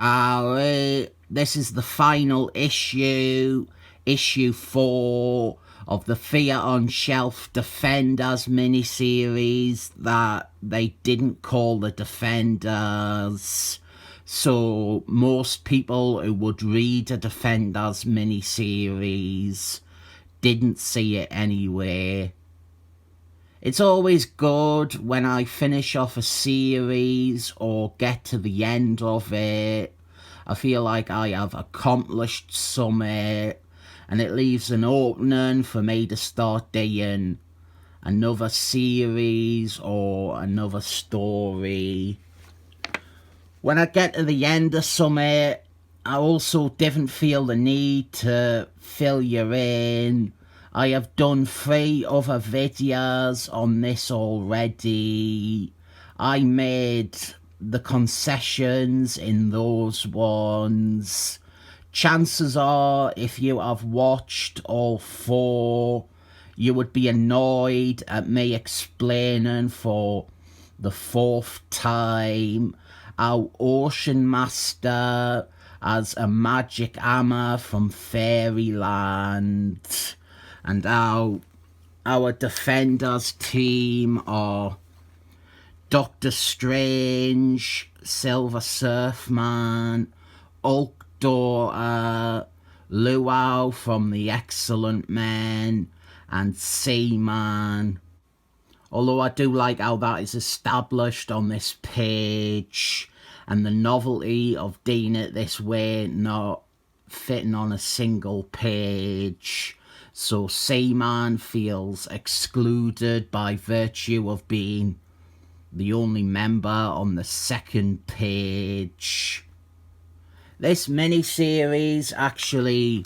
This is the final issue, issue 4 of the Fear on Shelf Defenders miniseries that they didn't call the Defenders. So most people who would read a Defenders miniseries didn't see it anyway. It's always good when I finish off a series or get to the end of it. I feel like I have accomplished something, and it leaves an opening for me to start doing another series or another story. When I get to the end of something, I also didn't feel the need to fill you in. I have done 3 other videos on this already. I made the concessions in those ones. Chances are, if you have watched all 4, you would be annoyed at me explaining for the 4th time how Ocean Master has a magic hammer from fairyland, and how our Defenders team are Doctor Strange, Silver Surfman, Hulk Daughter, Luau from The Excellent Men, and Seaman. Although I do like how that is established on this page, and the novelty of doing it this way, not fitting on a single page. So Seaman feels excluded by virtue of being the only member on the second page. This miniseries actually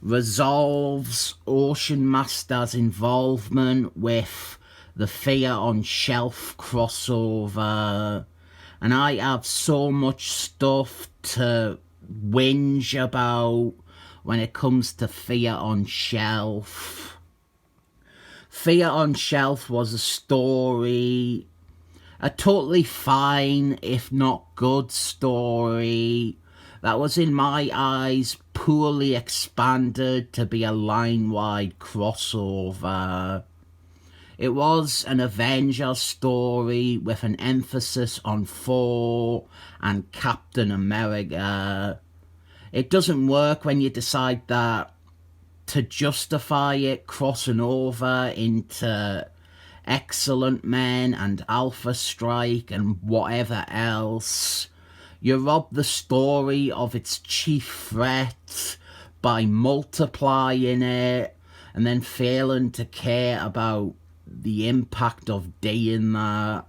resolves Ocean Master's involvement with the Fear on Shelf crossover, and I have so much stuff to whinge about when it comes to Fear on Shelf. Fear on Shelf was a story, a totally fine, if not good story, that was in my eyes poorly expanded to be a line-wide crossover. It was an Avengers story with an emphasis on Thor and Captain America. It doesn't work when you decide that to justify it crossing over into Excellent Men and Alpha Strike and whatever else. You rob the story of its chief threat by multiplying it and then failing to care about the impact of doing that.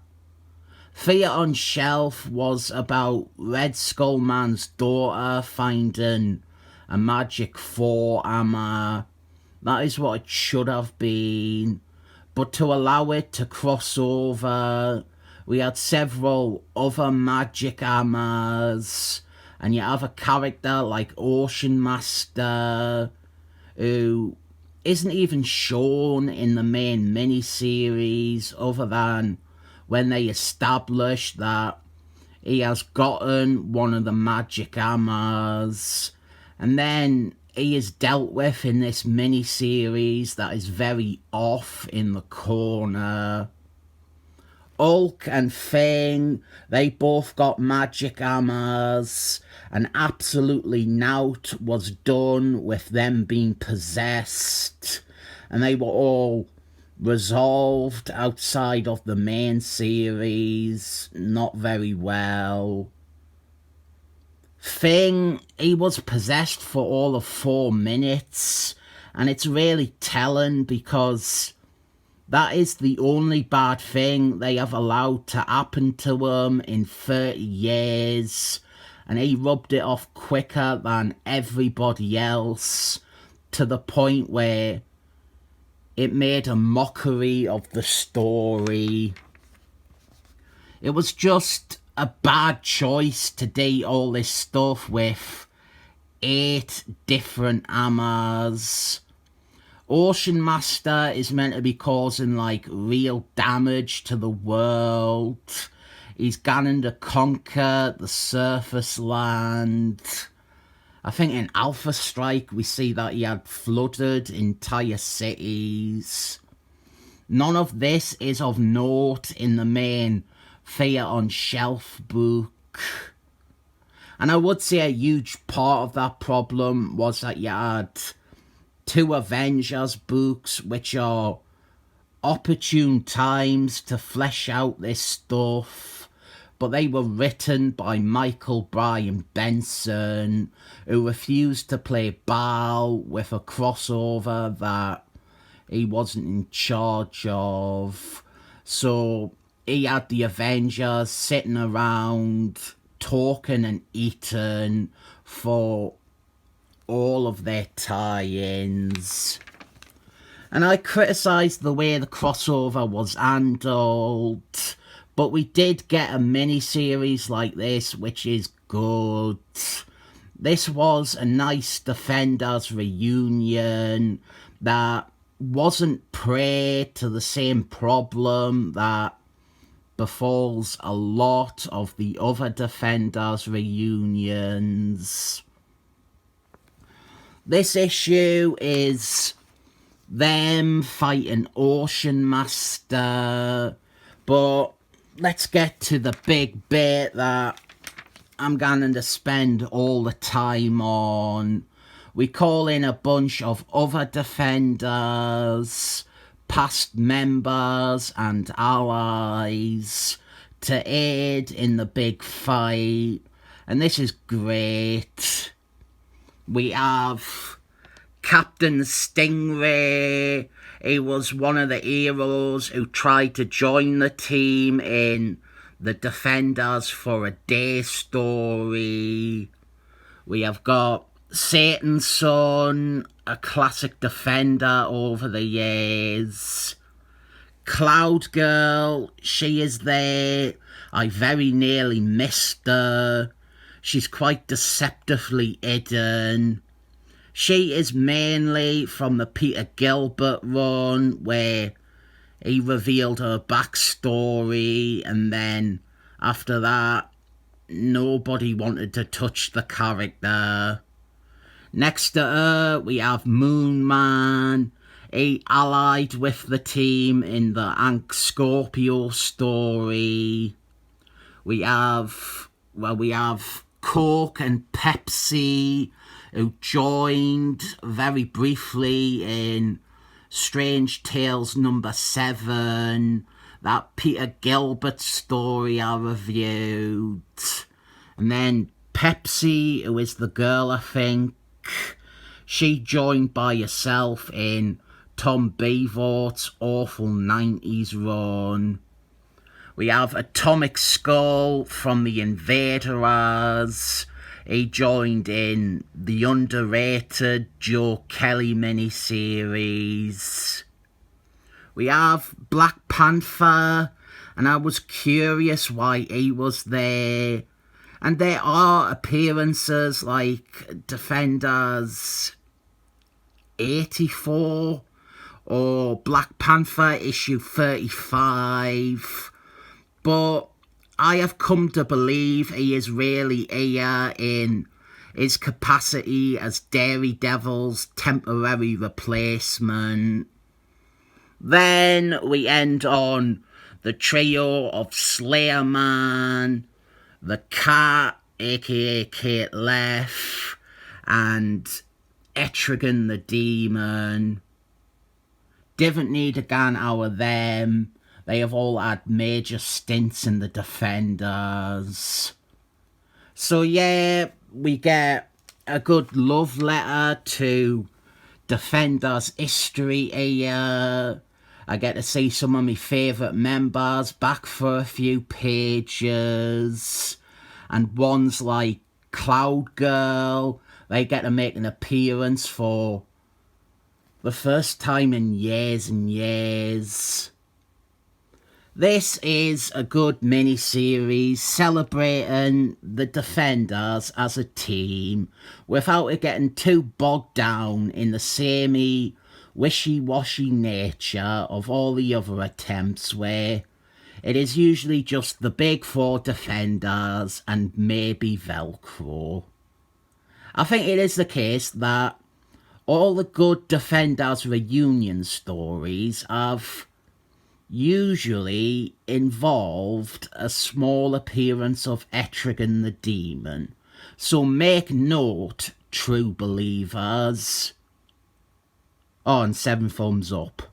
Fear on Shelf was about Red Skull Man's daughter finding a magic Thor hammer. That is what it should have been. But to allow it to cross over, we had several other magic hammers, and you have a character like Ocean Master, who isn't even shown in the main miniseries other than when they establish that he has gotten one of the magic hammers, and then he is dealt with in this miniseries that is very off in the corner. Hulk and Thing, they both got magic hammers, and absolutely nought was done with them being possessed, and they were all resolved outside of the main series not very well. Thing, he was possessed for all of 4 minutes, and it's really telling because that is the only bad thing they have allowed to happen to him in 30 years, and he rubbed it off quicker than everybody else, to the point where it made a mockery of the story. It was just a bad choice to do all this stuff with 8 different hammers. Ocean Master is meant to be causing like real damage to the world. he's going to conquer the surface land. I think in Alpha Strike we see that he had flooded entire cities. None of this is of note in the main Fear on Shelf book. And I would say a huge part of that problem was that you had 2 Avengers books, which are opportune times to flesh out this stuff, but they were written by Michael Bryan Benson, who refused to play ball with a crossover that he wasn't in charge of. So he had the Avengers sitting around talking and eating for all of their tie-ins. And I criticised the way the crossover was handled, but we did get a mini-series like this, which is good. This was a nice Defenders reunion that wasn't prey to the same problem that befalls a lot of the other Defenders reunions. This issue is them fighting Ocean Master, but let's get to the big bit that I'm going to spend all the time on. We call in a bunch of other Defenders, past members and allies to aid in the big fight, and this is great. We have Captain Stingray. He was one of the heroes who tried to join the team in the Defenders for a Day story. We have got Satan's Son, a classic Defender over the years. Cloud Girl, she is there. I very nearly missed her. She's quite deceptively hidden. She is mainly from the Peter Gilbert run, where he revealed her backstory, and then after that, nobody wanted to touch the character. Next to her, we have Moon Man. He allied with the team in the Hank Scorpio story. We have Coke and Pepsi, who joined very briefly in Strange Tales number 7, that Peter Gilbert story I reviewed. And then Pepsi, who is the girl, I think, she joined by herself in Tom Beavort's awful 90s run. We have Atomic Skull from the Invaders. He joined in the underrated Joe Kelly miniseries. We have Black Panther, and I was curious why he was there. And there are appearances like Defenders 84 or Black Panther issue 35. But I have come to believe he is really here in his capacity as Daredevil's temporary replacement. Then we end on the trio of Slayer Man, the Cat, aka Kate Leff, and Etrigan the Demon. Didn't need a gun out of them. They have all had major stints in the Defenders. So yeah, we get a good love letter to Defenders history here. I get to see some of my favourite members back for a few pages. And ones like Cloud Girl, they get to make an appearance for the first time in years and years. This is a good mini-series celebrating the Defenders as a team without it getting too bogged down in the samey, wishy-washy nature of all the other attempts where It is usually just the big four defenders and maybe Velcro. I think it is the case that all the good Defenders reunion stories have usually involved a small appearance of Etrigan the Demon. So make note, true believers. Oh, and 7 thumbs up.